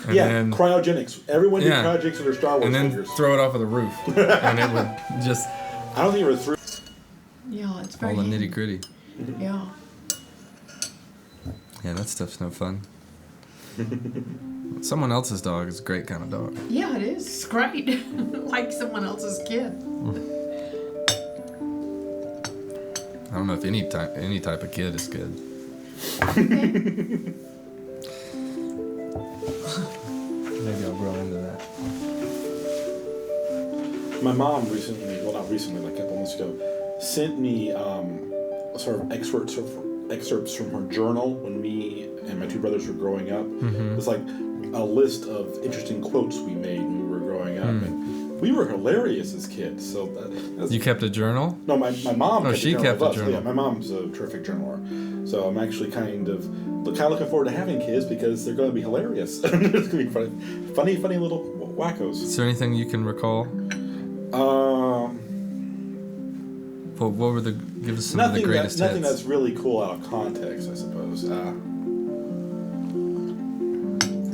And then, cryogenics. Everyone did cryogenics with their Star Wars and then figures. throw it off of the roof, and it would just. I don't think it was through. Yeah, it's very All the handy. nitty gritty. Yeah. Yeah, that stuff's no fun. Someone else's dog is a great kind of dog. Yeah, it is. It's great. Like someone else's kid. I don't know if any type of kid is good. Maybe I'll grow into that. My mom recently, well, not recently, like a couple months ago, sent me sort of excerpts from her journal when me and my two brothers were growing up. Mm-hmm. It's like a list of interesting quotes we made when we were growing up, and we were hilarious as kids. So that's, You kept a journal? no, my mom. Oh, kept she a kept journal a of us. journal. Yeah, my mom's a terrific journaler. So I'm actually kind of looking forward to having kids because they're going to be hilarious. It's going to be funny little wackos. Is there anything you can recall? What were give us some of the greatest nothing hits. that's really cool out of context, I suppose.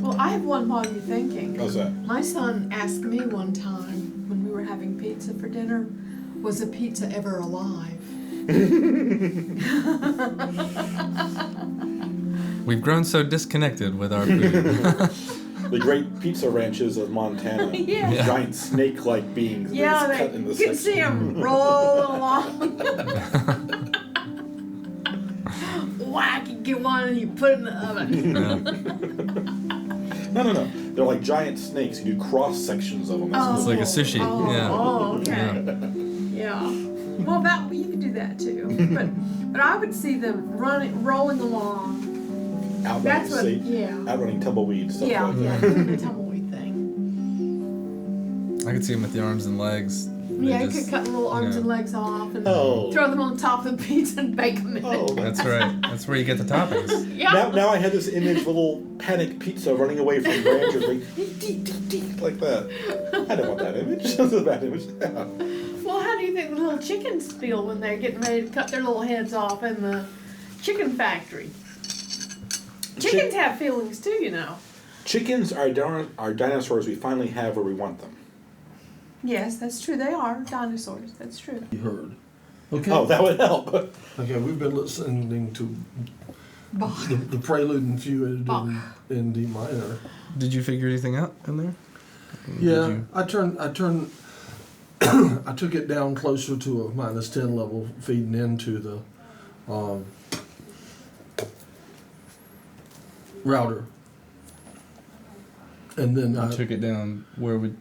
Well, I have one while you're thinking. How's that? My son asked me one time when we were having pizza for dinner, was a pizza ever alive? We've grown so disconnected with our food. The great pizza ranches of Montana. Yeah. Giant snake-like beings. that Yeah, just cut into you can see sections. them rolling along. Whack, you get one and you put it in the oven. Yeah. No. They're like giant snakes. You do cross sections of them. It's like a sushi. Oh, Yeah. oh, okay. Yeah. Well, you could do that too. But I would see them rolling along. Outrunning tumbleweed, stuff Yeah, like yeah, that. doing the tumbleweed thing. I could see them with the arms and legs. Yeah, you could cut little arms and legs off and Oh. throw them on top of the pizza and bake them in Oh, it. That's right. That's where you get the toppings. Yeah. Now I had this image of a little panicked pizza running away from ranchers, like, like that. I don't want that image. That's a bad image. Yeah. Well, how do you think the little chickens feel when they're getting ready to cut their little heads off in the chicken factory? Chickens have feelings too, you know. Chickens are dinosaurs we finally have where we want them. Yes, that's true. They are dinosaurs. That's true. You heard. Okay. Oh, that would help. Okay, we've been listening to Bach. the prelude and fugue Bach. in D minor. Did you figure anything out in there? Yeah, I turned. I took it down closer to a -10 level, feeding into the router, and then I took it down where we.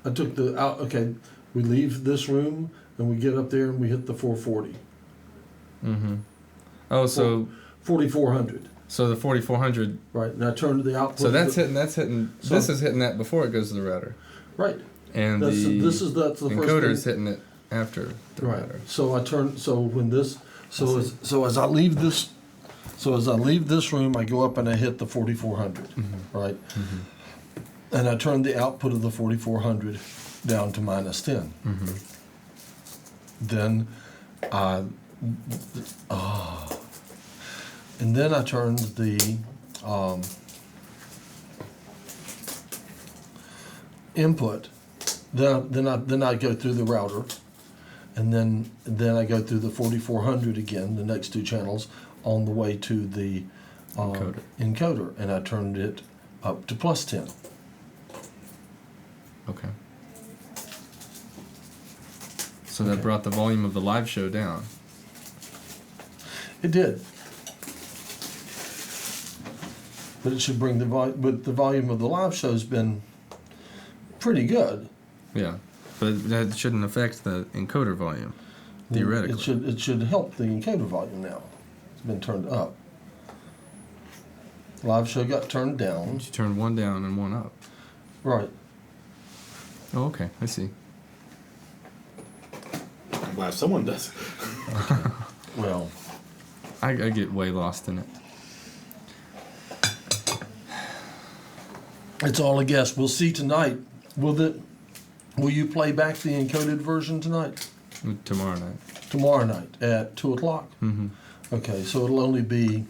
I took the out. Okay, we leave this room and we get up there and we hit the 440. Mm-hmm. Oh, so 4400. so the 4400. Right, and I turned the output. So that's hitting. That's hitting. So- This is hitting that before it goes to the router, Right. and That's the that's the first encoder's thing. hitting it after the Right. router. So I turn. So when this. So as I leave this. So as I leave this room, I go up and I hit the 4400. Right. And I turn the output of the 4400 down to -10. Then, and then I turned the input. Then I go through the router, and then I go through the 4400 again, the next two channels, on the way to the encoder, and I turned it up to +10. Okay. So that brought the volume of the live show down. It did. But it should bring the volume. But the volume of the live show's been pretty good. Yeah, but that shouldn't affect the encoder volume, theoretically. It should help the encoder volume now. It's been turned up. Live show got turned down. You turn one down and one up. Right. Oh, okay. I see. I'm glad someone does. Well, I get way lost in it. it's all a guess. We'll see tonight. Will you play back the encoded version tonight? Tomorrow night. Tomorrow night at 2:00. Mm-hmm. Okay, so it'll only be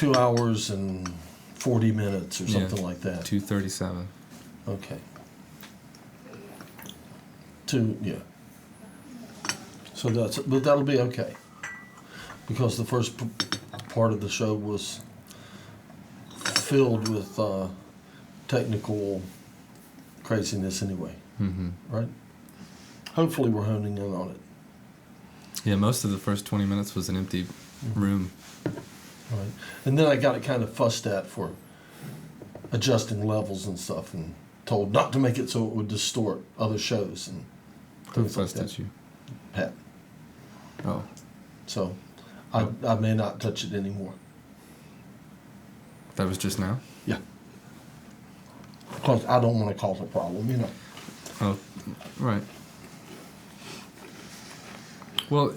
2 hours and 40 minutes or something like that. 2:37. Okay. Yeah. So but that'll be okay. Because the first part of the show was filled with technical craziness anyway. Mm-hmm. Right? Hopefully we're honing in on it. Yeah, most of the first 20 minutes was an empty room. Right. And then I got it kind of fussed at for adjusting levels and stuff, and told not to make it so it would distort other shows and Who things like fussed that. at you? Pat. Oh. So I may not touch it anymore. That was just now? Yeah. Because I don't want to cause a problem, you know. Oh, right. Well,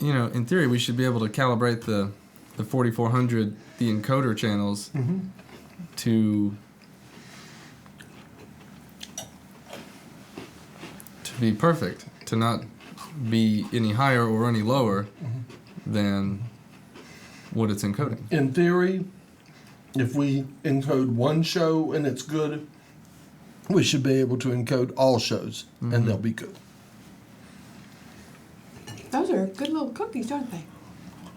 you know, in theory, we should be able to calibrate the 4400, the encoder channels, to be perfect, to not be any higher or any lower than what it's encoding. In theory, if we encode one show and it's good, we should be able to encode all shows and they'll be good. Those are good little cookies, aren't they?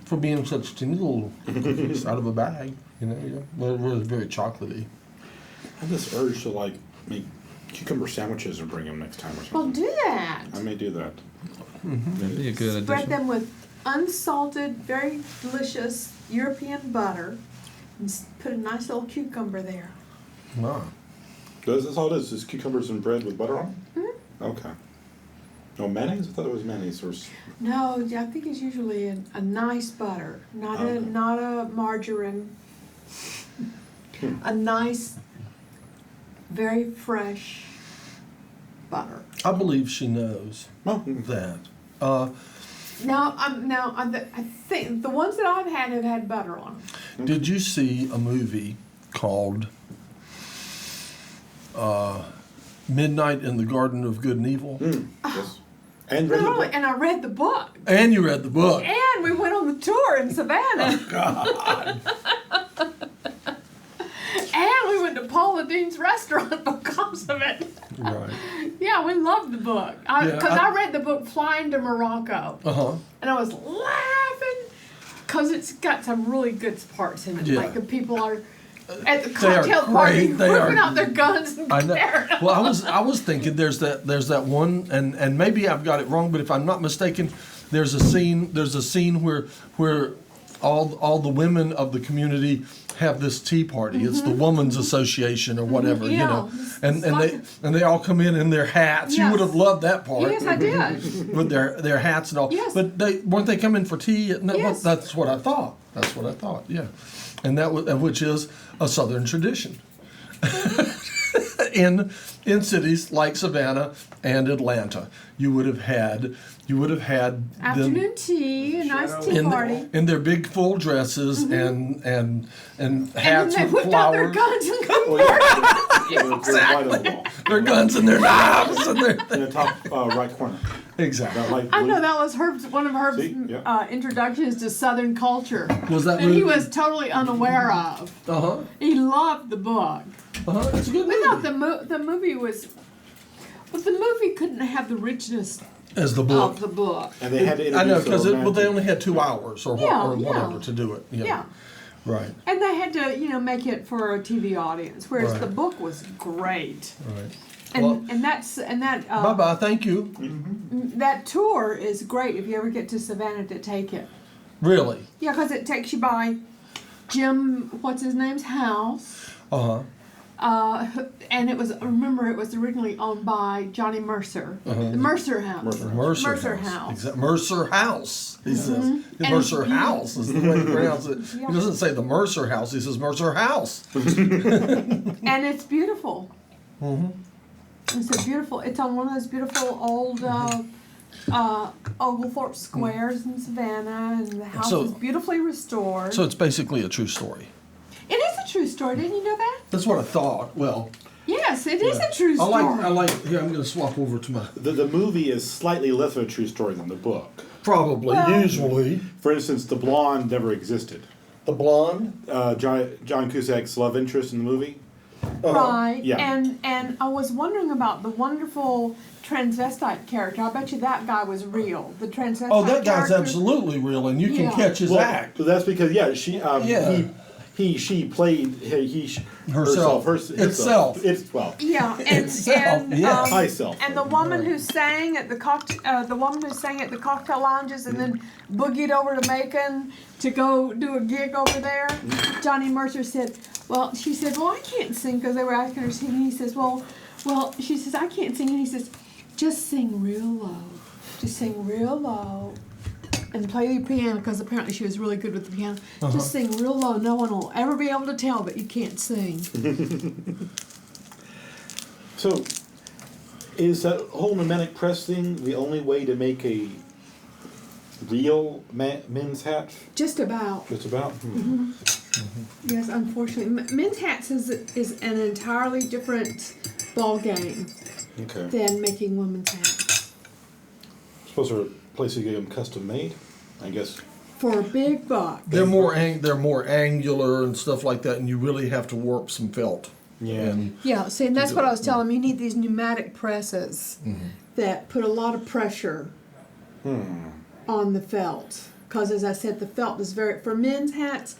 For being such teeny little cookies out of a bag, you know, yeah. Well, we're very chocolatey. I have this urge to like make cucumber sandwiches and bring them next time or something. Well, do that. I may do that. That'd be a good Spread addition. them with unsalted, very delicious European butter, and put a nice little cucumber there. Wow. That's all it is? Just cucumbers and bread with butter on it? Mm-hmm. Okay. No mayonnaise? I thought it was mayonnaise. No, I think it's usually a nice butter, not a margarine. A nice, very fresh butter. I believe she knows that. I think the ones that I've had have had butter on them. Did you see a movie called Midnight in the Garden of Good and Evil? Yes. And read the book. And I read the book. And you read the book. And we went on the tour in Savannah. God. And we went to Paula Dean's restaurant because of it. Right. Yeah, we loved the book. Because I read the book Flying to Morocco. Uh-huh. And I was laughing because it's got some really good parts in it. Yeah. Like the people are at the They are cocktail party great. They whipping are- out their guns and I know. tearing them. Well, I was thinking there's that one, and maybe I've got it wrong, but if I'm not mistaken, there's a scene where all the women of the community have this tea party. It's the Women's Association or whatever, you Yeah. know, and they all come in their hats. Yes. You would have loved that part. Yes, I did. With their hats and all. Yes. But weren't they coming for tea? Yes. That's what I thought. That's what I thought. Yeah, and which is a Southern tradition. In cities like Savannah and Atlanta, you would have had Afternoon them tea, a nice tea party. in their big full dresses and hats And then they with whipped out their flowers, guns and come Oh, yeah. Exactly. their guns and their knives and their In the top right corner. exactly. That light I blue. know that was one of Herb's See? Yeah. introductions to Southern culture Was that that movie? he was totally unaware of. He loved the book. It's a good We thought movie. the movie was, but the movie couldn't have the richness As the of book. the book. And they had to I know introduce because they only had 2 hours or Yeah, whatever yeah. to do it. Yeah. Right. And they had to, make it for a TV audience, whereas Right. the book was great. Right. And Well- and that Bye bye. Thank you. that tour is great if you ever get to Savannah to take it. Really. Yeah, because it takes you by Jim, what's his name's house. And it was originally owned by Johnny Mercer. The Mercer House. Mercer House. Mercer House. He says the And Mercer you- House is the way he pronounces it. Yeah. He doesn't say the Mercer House. He says Mercer House. And it's beautiful. It's on one of those beautiful old Oglethorpe squares in Savannah, and the house So- is beautifully restored. So it's basically a true story. It is a true story. Didn't you know that? That's what I thought. Well, Yes, it is a true I story. like. Here, I'm going to swap over to my. The movie is slightly less of a true story than the book. Probably. Well- Usually. For instance, the blonde never existed. The blonde. John Cusack's love interest in the movie. Right. Yeah. And I was wondering about the wonderful transvestite character. I bet you that guy was real. The transvestite. Oh, that guy's character. absolutely real, and you can Yeah. catch his act. So that's because she she played Herself. Itself. It's Yeah, Itself, and yes. myself. and the woman who sang at the cocktail lounges and then boogied over to Macon to go do a gig over there. Johnny Mercer said, "Well," she said, "Well, I can't sing," because they were asking her to sing. And he says, "Well," she says, "I can't sing," and he says, "Just sing real low, just sing real low." And play the piano, because apparently she was really good with the piano. Just sing real low. No one will ever be able to tell that you can't sing. So, is that whole pneumatic press thing the only way to make a real men's hat? Just about. Just about. Yes, unfortunately, men's hats is an entirely different ball game Okay. than making women's hats. Suppose there are places you get them custom made. I guess. For a big buck. They're more angular and stuff like that, and you really have to warp some felt. Yeah. And Yeah, see, and that's what I was telling them. You need these pneumatic presses that put a lot of pressure on the felt. Because, as I said, the felt is for men's hats,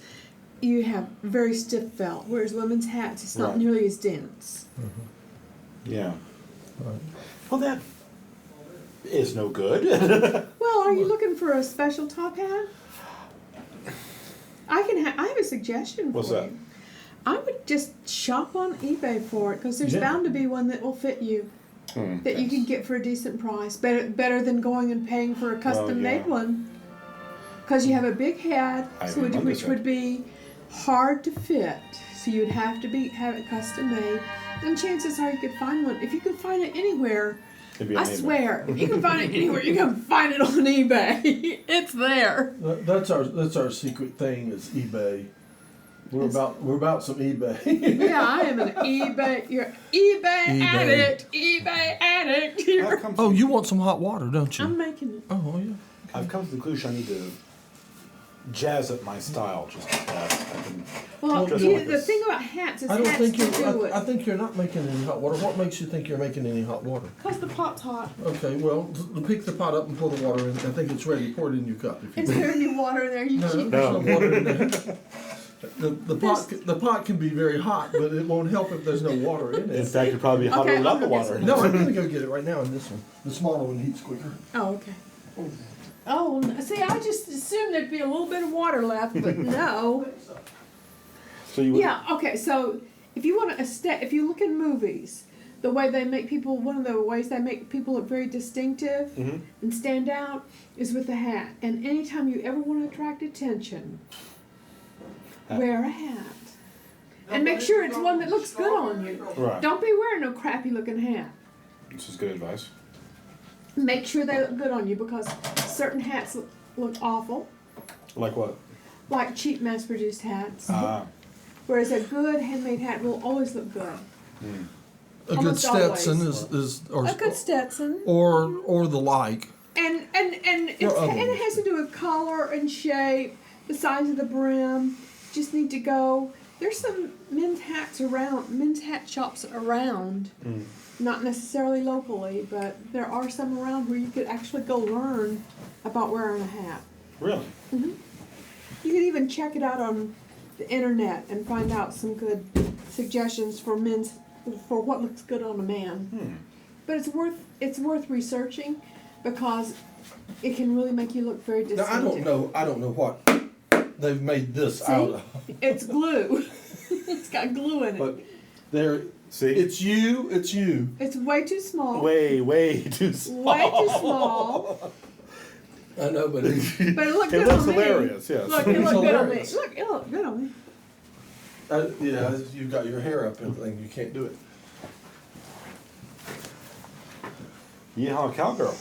you have very stiff felt, whereas women's hats, it's not Right. nearly as dense. Yeah. Right. Well, that is no good. Well, are you looking for a special top hat? I have a suggestion What's for that? you. I would just shop on eBay for it, because there's Yeah. bound to be one that will fit you, that you can get for a decent price. Better than going and paying for a custom-made yeah. one. Because you have a big head, I so remember which that. would be hard to fit. So you'd have to have it custom made. And chances are you could find one. If you can find it anywhere, It'd be I on eBay. swear, if you can find it anywhere, you can find it on eBay. It's there. that's our secret thing is eBay. We're about some eBay. Yeah, I am an eBay addict. eBay addict. I've come, Oh, you want some hot water, don't you? I'm making it. Oh yeah. I've come to the conclusion I need to jazz up my style just a tad. Well, Just the like this. thing about hats is I don't hats think do you're. I it. think you're not making any hot water. What makes you think you're making any hot water? Because the pot's hot. Okay, well, pick the pot up and pour the water in. I think it's ready. Pour it in your cup. If you Is there any water in there? You no, cheap. there's no water in there. The pot can be very hot, but it won't help if there's no water in In it. fact, it'd probably be hotter Okay, without the I'll go get water. some. No, I'm gonna go get it right now in this one. The smaller one heats quicker. Oh, okay. Oh, see, I just assumed there'd be a little bit of water left, but no. So you would, Yeah, okay, so if you want to, if you look in movies, the way they make people, one of the ways they make people look very distinctive and stand out is with a hat. And anytime you ever want to attract attention, wear a hat. And make sure it's one that looks good on you. Right. Don't be wearing no crappy looking hat. This is good advice. Make sure they look good on you, because certain hats look awful, Like what? like cheap mass produced hats. Whereas Whereas a good handmade hat will always look good. A good Almost Stetson always. is A good Stetson. or the like. And other it has to do with color and shape, the size of the brim. Just need to go. There's some men's hat shops around. Not necessarily locally, but there are some around where you could actually go learn about wearing a hat. Really? You could even check it out on the internet and find out some good suggestions for what looks good on a man. But it's worth researching, because it can really make you look very Now, distinctive. I don't know what they've made this See? out of. It's glue. It's got glue in it. But there, See? it's you. It's way too small. Way too small. Way too small. I know, but it's, But it looked It good looks on me. hilarious, yes. Look, it It's looked good on me. hilarious. Look, it looked good on me. yeah, you've got your hair up and everything. You can't do it. Yeehaw, cowgirl.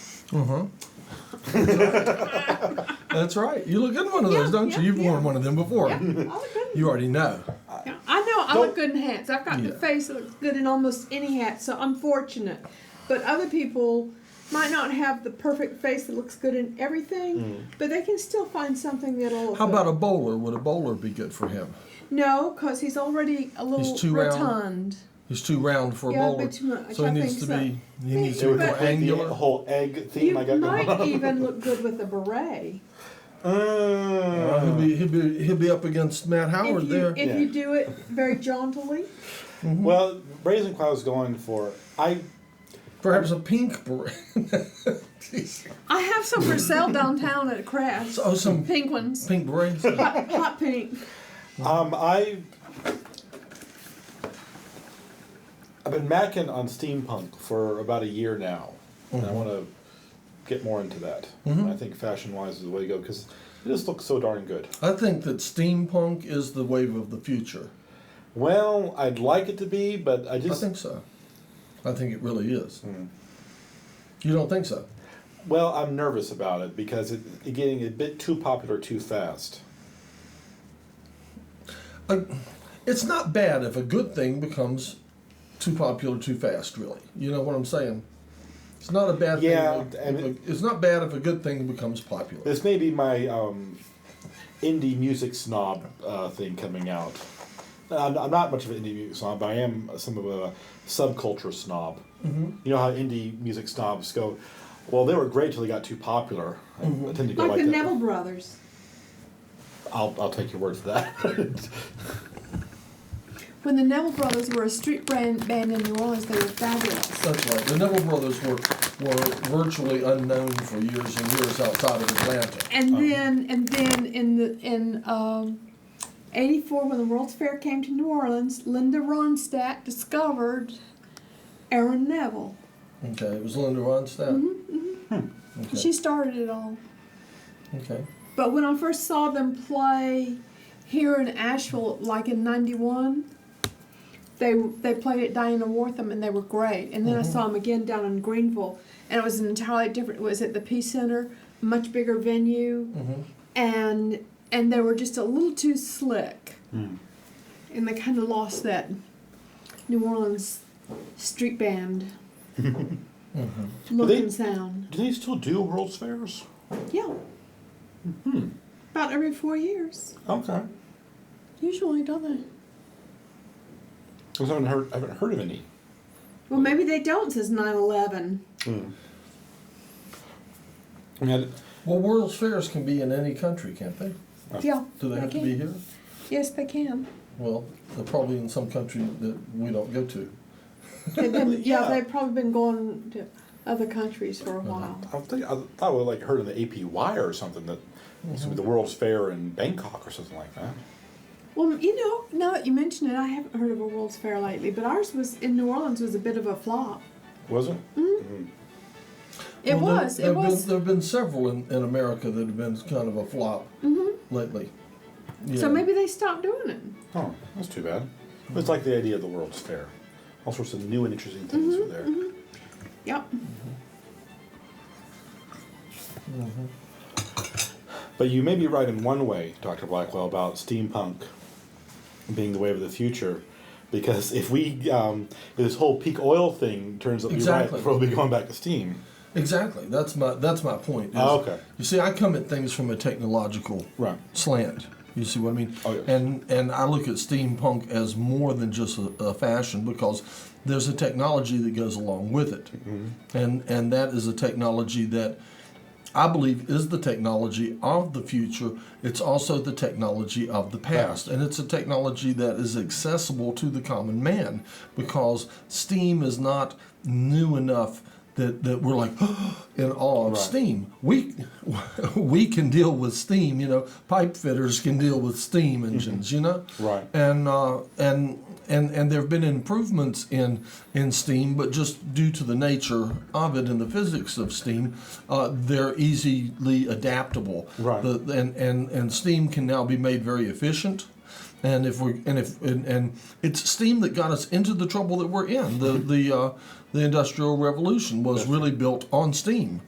That's right. You look good in one of those, Yeah, don't you? yeah, You've yeah. worn one of them before. Yeah, I look good. You already know. Yeah, I know I look good in hats. I've got the Yeah. face that looks good in almost any hat, so I'm fortunate. But other people might not have the perfect face that looks good in everything, but they can still find something that'll look How good. about a bowler? Would a bowler be good for him? No, because he's already a little He's too round? rotund. He's too round for a Yeah, bowler. but too much, So he I needs think to so. be. He needs It to be would more complete angular. the whole egg theme You I got going might on. even look good with a beret. He'll be up against Matt Howard If there. you do it very jauntily. Well, Brazen Cloud was going for Perhaps a pink beret. I have some for sale downtown at Crafts. Oh, some Pink ones. pink berets. Hot pink. I've been macking on steampunk for about a year now, and I want to get more into that. I think fashion-wise is the way to go because it just looks so darn good. I think that steampunk is the wave of the future. Well, I'd like it to be, but I I just think so. I think it really is. You don't think so? well, I'm nervous about it because it's getting a bit too popular too fast. It's not bad if a good thing becomes too popular too fast, really. You know what I'm saying? It's not a bad Yeah, thing. and It's not bad if a good thing becomes popular. This may be my indie music snob thing coming out. I'm not much of an indie music snob, but I am some of a subculture snob. You know how indie music snobs go, well, they were great till they got too popular. I tend to go Like like the that. Neville Brothers. I'll take your word for that. When the Neville Brothers were a street band in New Orleans, they were fabulous. That's right. The Neville Brothers were virtually unknown for years and years outside of Atlanta. And then in '84, when the World's Fair came to New Orleans, Linda Ronstadt discovered Aaron Neville. Okay, it was Linda Ronstadt. Okay. She started it all. Okay. But when I first saw them play here in Asheville, like in '91, they played at Diana Wortham and they were great. And then I saw them again down in Greenville, and it was an entirely different. It was at the Peace Center, much bigger venue, and they were just a little too slick, and they kind of lost that New Orleans street band look and sound. Do they still do World's Fairs? Yeah. About every 4 years, Okay. usually, don't they? I haven't heard of any. Well, maybe they don't since 9/11. I mean, Well, World's Fairs can be in any country, can't they? Yeah. Do they have to can. be here? Yes, they can. Well, they're probably in some country that we don't go to. Yeah, they've probably been going to other countries for a while. I thought we like heard in the APY or something that it's the World's Fair in Bangkok or something like that. Well, now that you mention it, I haven't heard of a World's Fair lately, but ours was in New Orleans was a bit of a flop. Was it? It Well, was. There It was. have been several in America that have been kind of a flop lately. Yeah. So maybe they stopped doing it. Oh, that's too bad. It's like the idea of the World's Fair. All sorts of new and interesting things were there. Yep. But you may be right in one way, Dr. Blackwell, about steampunk being the wave of the future. Because if this whole peak oil thing turns out to be Exactly. right, we'll be going back to steam. Exactly. That's my point. is- Oh, okay. You see, I come at things from a technological Right. slant. You see what I mean? Oh, yes. And I look at steampunk as more than just a fashion because there's a technology that goes along with it, and that is a technology that I believe is the technology of the future. It's also the technology of the past, and it's a technology that is accessible to the common man because steam is not new enough that we're like in awe of Right. steam. We can deal with steam. Pipe fitters can deal with steam engines. Right. And there have been improvements in steam, but just due to the nature of it and the physics of steam, they're easily adaptable. Right. And steam can now be made very efficient. And it's steam that got us into the trouble that we're in. The Industrial Revolution was really built on steam,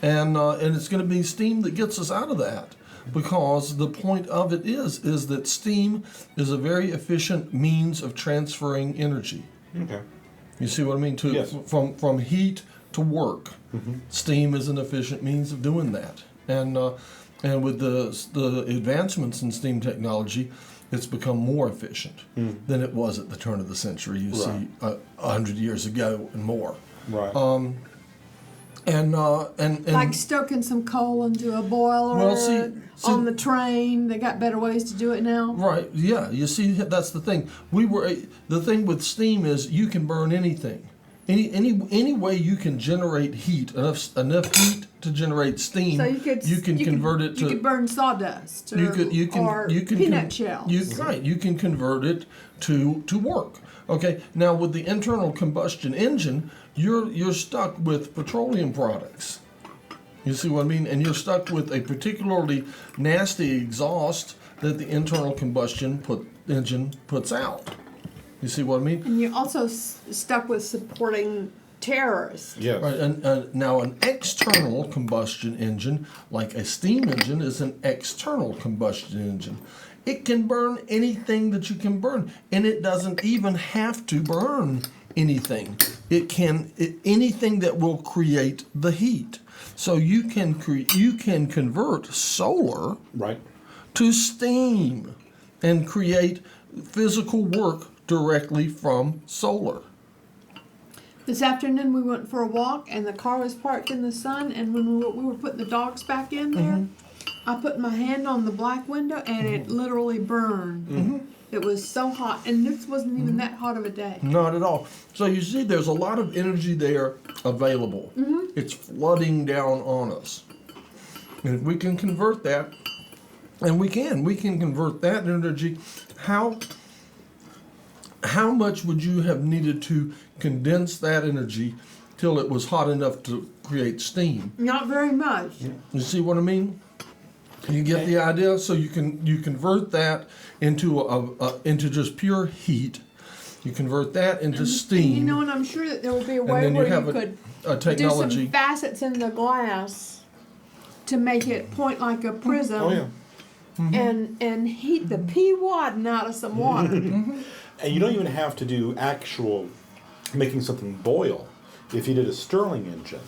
and it's going to be steam that gets us out of that, because the point of it is that steam is a very efficient means of transferring energy. Okay. You see what I mean? Yes. From heat to work. Steam is an efficient means of doing that. And with the advancements in steam technology, it's become more efficient than it was at the turn of the century. You see, 100 years ago and more. Right. And Like stoking some coal into a boiler Well, see- on the train. They got better ways to do it now. right, yeah. You see, that's the thing. The thing with steam is you can burn anything. Any way you can generate heat, enough heat to generate steam. So you could convert it to. You could burn sawdust. Or, You can peanut shells. You can convert it to work. Okay. Now with the internal combustion engine, you're stuck with petroleum products. You see what I mean? And you're stuck with a particularly nasty exhaust that the internal combustion engine puts out. You see what I mean? And you're also stuck with supporting terrorists. Yes. Right, and now an external combustion engine, like a steam engine, is an external combustion engine. It can burn anything that you can burn, and it doesn't even have to burn anything. Anything that will create the heat. So you can convert solar Right. to steam and create physical work directly from solar. This afternoon we went for a walk and the car was parked in the sun, and when we were putting the dogs back in there, I put my hand on the black window and it literally burned. It was so hot, and this wasn't even that hot of a day. Not at all. So you see, there's a lot of energy there available. It's flooding down on us. And if we can convert that, and we can convert that energy, how much would you have needed to condense that energy till it was hot enough to create steam? Not very much. You see what I mean? You get the idea. So you convert that into just pure heat. You convert that into steam. You know, and I'm sure that there will be a and way then where you have could a do technology. some facets in the glass to make it point like a prism. Oh yeah. And heat the pea wadding out of some water. And you don't even have to do actual making something boil. If you did a Stirling engine,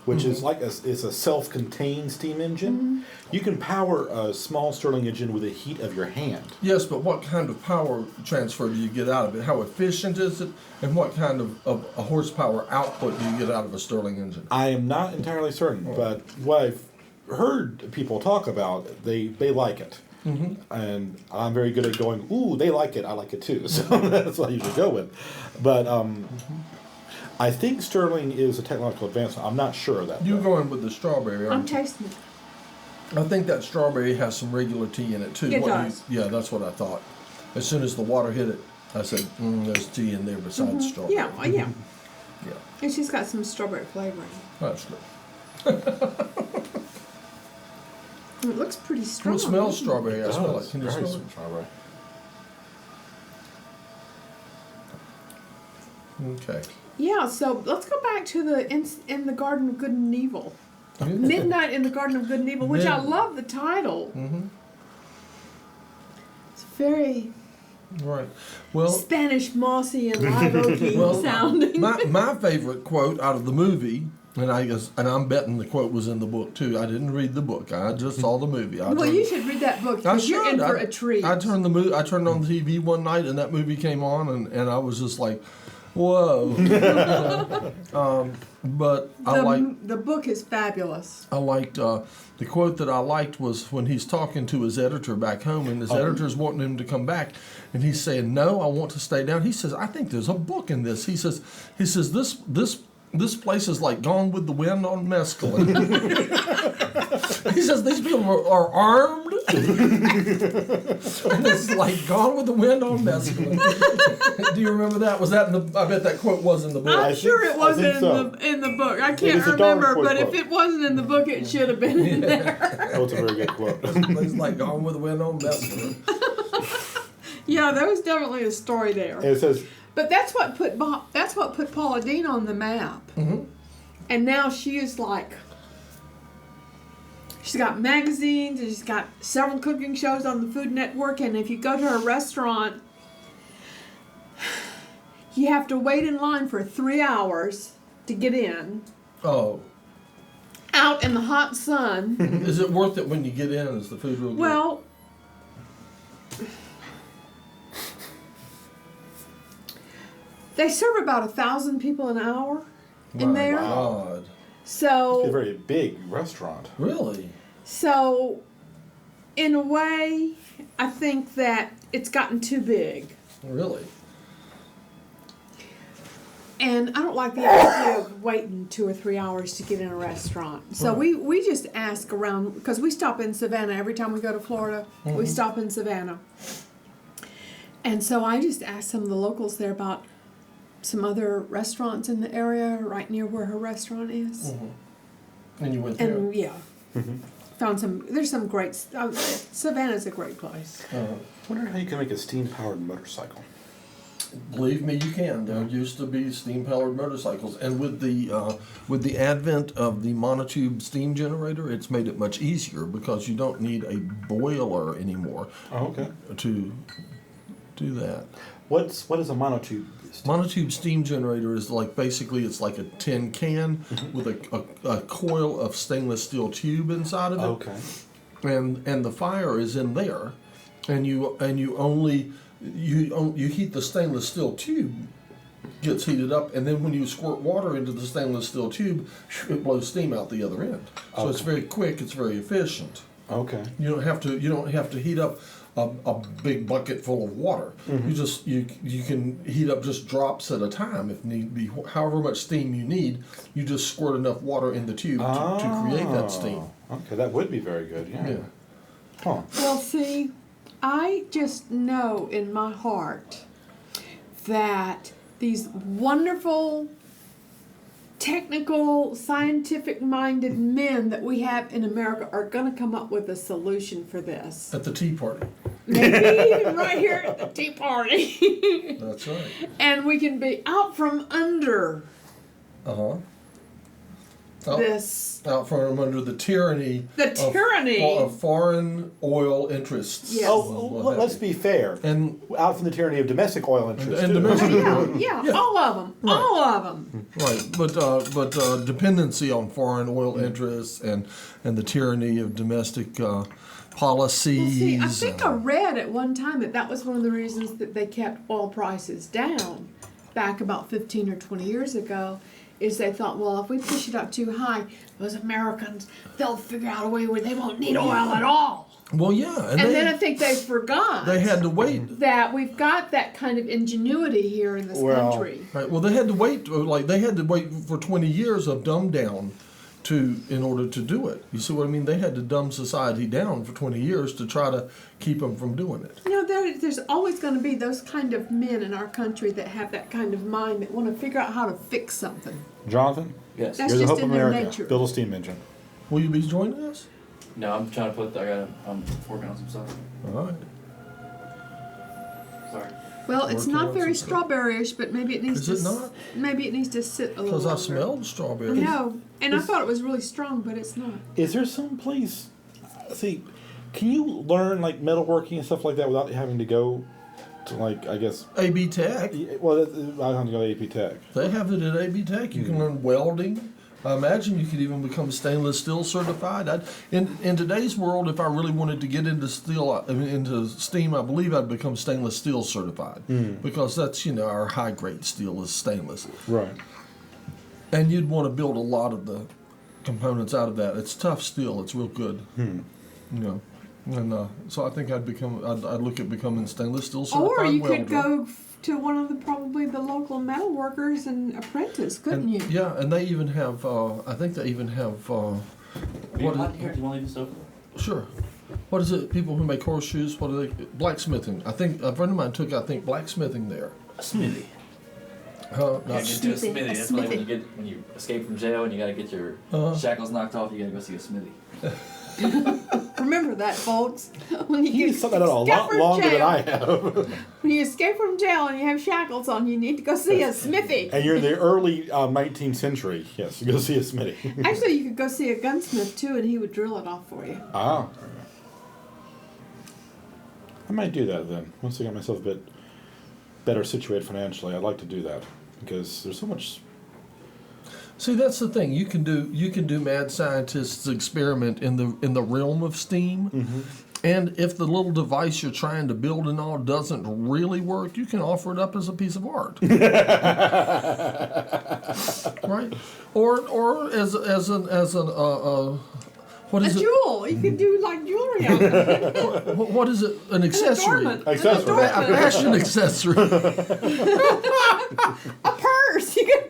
which is like it's a self-contained steam engine, you can power a small Stirling engine with the heat of your hand. Yes, but what kind of power transfer do you get out of it? How efficient is it? And what kind of a horsepower output do you get out of a Stirling engine? I am not entirely certain, but what I've heard people talk about, they like it. And I'm very good at going, ooh, they like it, I like it too. So that's what I usually go with. But I think Stirling is a technological advancement. I'm not sure of that. You're though. going with the strawberry, I'm aren't you? tasting it. I think that strawberry has some regular tea in it too. It does. Yeah, that's what I thought. As soon as the water hit it, I said, there's tea in there besides strawberry. Yeah, well, yeah. Yeah, And she's got some strawberry flavoring. that's good. It looks pretty strong. It smells doesn't it? strawberry. I smell it. Can you Very smell it? strawberry. Okay. Yeah, so let's go back to the in the Garden of Good and Evil. Yeah. Midnight in the Garden of Good and Evil, which I love the title. It's very Right. Well, Spanish mossy and live oaky sounding. my favorite quote out of the movie, and I'm betting the quote was in the book too. I didn't read the book. I just saw the movie. Well, you should read that book I because you're in should. for a treat. I turned on the TV one night and that movie came on and I was just like, whoa. But the book is fabulous. I liked the quote that I liked was when he's talking to his editor back home and his editor's wanting him to come back and he's saying, no, I want to stay down. He says, I think there's a book in this. He says this place is like Gone with the Wind on mescaline. He says these people are armed. And it's like Gone with the Wind on mescaline. Do you remember that? Was that in the? I bet that quote was in the book. I'm sure it wasn't so. in the book. I It can't is a darn remember, quote but book. if it wasn't in the book, it should have been in there. That was a very good quote. It's like Gone with the Wind on mescaline. Yeah, there was definitely a story there. And it says, But that's what put Paula Deen on the map. Mm-hmm. And now she is like, she's got magazines and she's got several cooking shows on the Food Network. And if you go to her restaurant, you have to wait in line for 3 hours to get in. Oh, out in the hot sun. is it worth it when you get in? Is the food real good? Well, they serve about 1,000 people an hour in My there. God. It's a So, very big restaurant. Really? so in a way, I think that it's gotten too big. Really? And I don't like the idea of waiting 2 or 3 hours to get in a restaurant. So Right. we just ask around, because we stop in Savannah every time we go to Florida. We stop in Savannah. And so I just asked some of the locals there about some other restaurants in the area right near where her restaurant is. And you went there? And yeah, found some, there's some great, Savannah's a great place. I wonder how you can make a steam-powered motorcycle. Believe me, you can. There used to be steam-powered motorcycles, and with the advent of the monotube steam generator, it's made it much easier because you don't need a boiler anymore Oh, okay. to do that. What is a monotube? Monotube steam generator is like basically it's like a tin can with a coil of stainless steel tube inside of it. Okay. And the fire is in there, and you heat the stainless steel tube, gets heated up, and then when you squirt water into the stainless steel tube, it blows steam out the other end. So it's very quick, it's very efficient. Okay. You don't have to heat up a big bucket full of water. You can heat up just drops at a time if need be. However much steam you need, you just squirt enough water in the tube to create that steam. Okay, that would be very good. Yeah. Yeah. Huh. Well, see, I just know in my heart that these wonderful, technical, scientific-minded men that we have in America are going to come up with a solution for this. At the Tea Party. Maybe even right here at the Tea Party. That's right. And we can be out from under this. Out from under the tyranny. The tyranny. Of foreign oil interests. Yes. Oh, let's be fair. And out from the tyranny of domestic oil interests. and too. domestic Yeah, all of them. Right. All of them. right, but dependency on foreign oil interests and the tyranny of domestic policies. Well, see, I think I read at one time that was one of the reasons that they kept oil prices down back about 15 or 20 years ago, is they thought, well, if we push it up too high, those Americans, they'll figure out a way where they won't need oil at all. Well, yeah, And then I think they forgot they had to wait. that we've got that kind of ingenuity here in this country. Right. Well, they had to wait. They had to wait for 20 years of dumb down in order to do it. You see what I mean? They had to dumb society down for 20 years to try to keep them from doing it. You know, there's always going to be those kind of men in our country that have that kind of mind that want to figure out how to fix something. Jonathan? Yes. That's You're the just hope of in their America. nature. Build a steam engine. Will you be joining us? No, I'm trying to put. I'm working on some stuff. All right. Sorry. Well, it's Working not on very some stuff. strawberryish, but maybe it needs Is to. it not? Maybe it needs to sit a little Because I longer. smelled strawberries. No, and I thought it was really strong, but it's not. Is there some place? See, can you learn like metalworking and stuff like that without having to go to like I guess? AB Tech. Well, I don't have to go to AP Tech. They have it at AB Tech. You can learn welding. I imagine you could even become stainless steel certified. In today's world, if I really wanted to get into into steam, I believe I'd become stainless steel certified because that's our high grade steel is stainless, Right. and you'd want to build a lot of the components out of that. It's tough steel. It's real good. And so I think I'd look at becoming stainless steel certified Or you welder. could go to one of probably the local metal workers and apprentice, couldn't you? Yeah, and they even have. I think they even have. What What here? Do you want to leave this open? Sure. What is it? People who make horseshoes. What are they? Blacksmithing. I think a friend of mine took. I think blacksmithing there. A smithy. Not Yeah, get to a Smithy, smithy. a That's like smithy. when you escape from jail and you got to get your shackles knocked off. You got to go see a smithy. Remember that, folks. When you He's get thought that a escape lot from longer than jail, I have. when you escape from jail and you have shackles on, you need to go see a smithy. And you're in the early 19th century. Yes, you go see a smithy. Actually, you could go see a gunsmith too, and he would drill it off for you. Ah. I might do that then. Once I get myself a bit better situated financially, I'd like to do that because there's so much. See, that's the thing. You can do mad scientist's experiment in the realm of Steam. Mm-hmm. And if the little device you're trying to build and all doesn't really work, you can offer it up as a piece of art. Right? Or as an what A is it? jewel. You could do like jewelry on it. What is it? An accessory. Adornment. Accessory. A fashion accessory. A purse. You could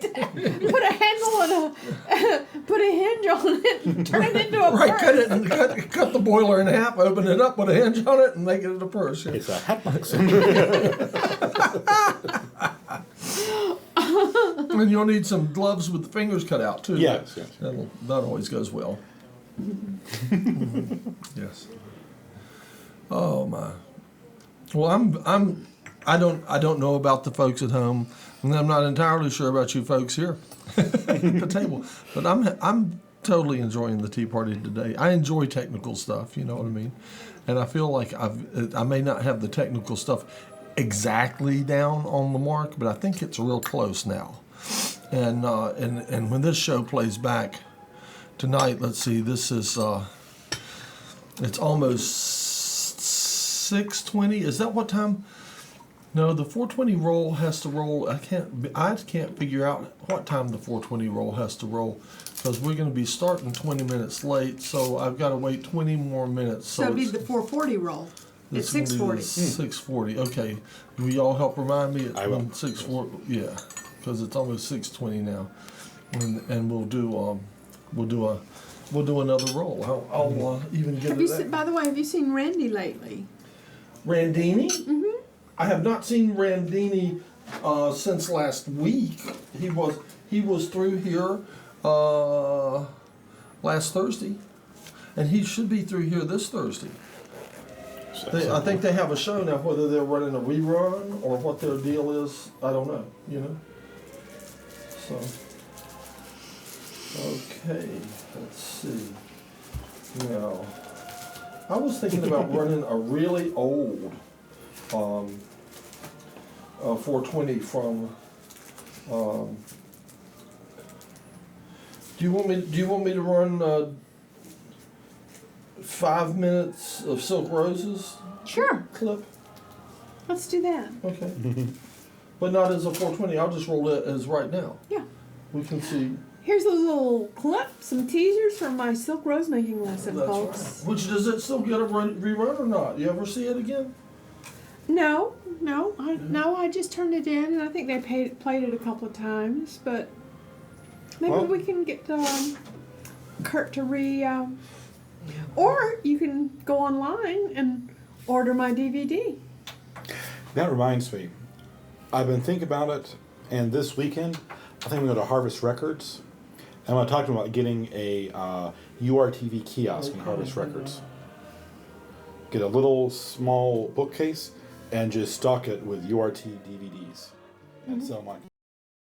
put a handle and put a hinge on it and turn it into a Right, purse. cut it and cut the boiler in half, open it up, put a hinge on it, and make it a purse. Yeah. It's a hat box. And you'll need some gloves with the fingers cut out too. Yes, yes. That always goes well. Yes. Oh my. Well, I don't know about the folks at home, and I'm not entirely sure about you folks here at the table. But I'm totally enjoying the tea party today. I enjoy technical stuff, you know what I mean? And I feel like I may not have the technical stuff exactly down on the mark, but I think it's real close now. And when this show plays back tonight, let's see, this is it's almost 6:20. Is that what time? No, the 4:20 roll has to roll. I can't figure out what time the 4:20 roll has to roll, because we're going to be starting 20 minutes late, so I've got to wait 20 more minutes. So it'd be the 440 roll. It's 640. 6:40. Okay. Will y'all help remind me? I will. 6:40. Yeah, because it's almost 6:20 now, and we'll do another roll. I'll even get Have it. you by the way, have you seen Randy lately? Randini? Mm-hmm. I have not seen Randini since last week. He was through here last Thursday, and he should be through here this Thursday. I think they have a show now. Whether they're running a rerun or what their deal is, I don't know. You know. So, okay, let's see. Now, I was thinking about running a really old 420 from. Do you want me to run 5 minutes of Silk Roses Sure. clip? Let's do that. Okay. But not as a 420. I'll just roll it as right now. Yeah. We can see. Here's a little clip, some teasers from my silk rose making lesson, That's folks. right. Which, does it still get a rerun or not? You ever see it again? No, I just turned it in, and I think they played it a couple of times, but maybe we can get Kurt to or you can go online and order my DVD. That reminds me. I've been thinking about it, and this weekend, I think I'm going to Harvest Records. And I'm going to talk to them about getting a URTV kiosk in Harvest Records. Get a little small bookcase and just stock it with URT DVDs and sell them on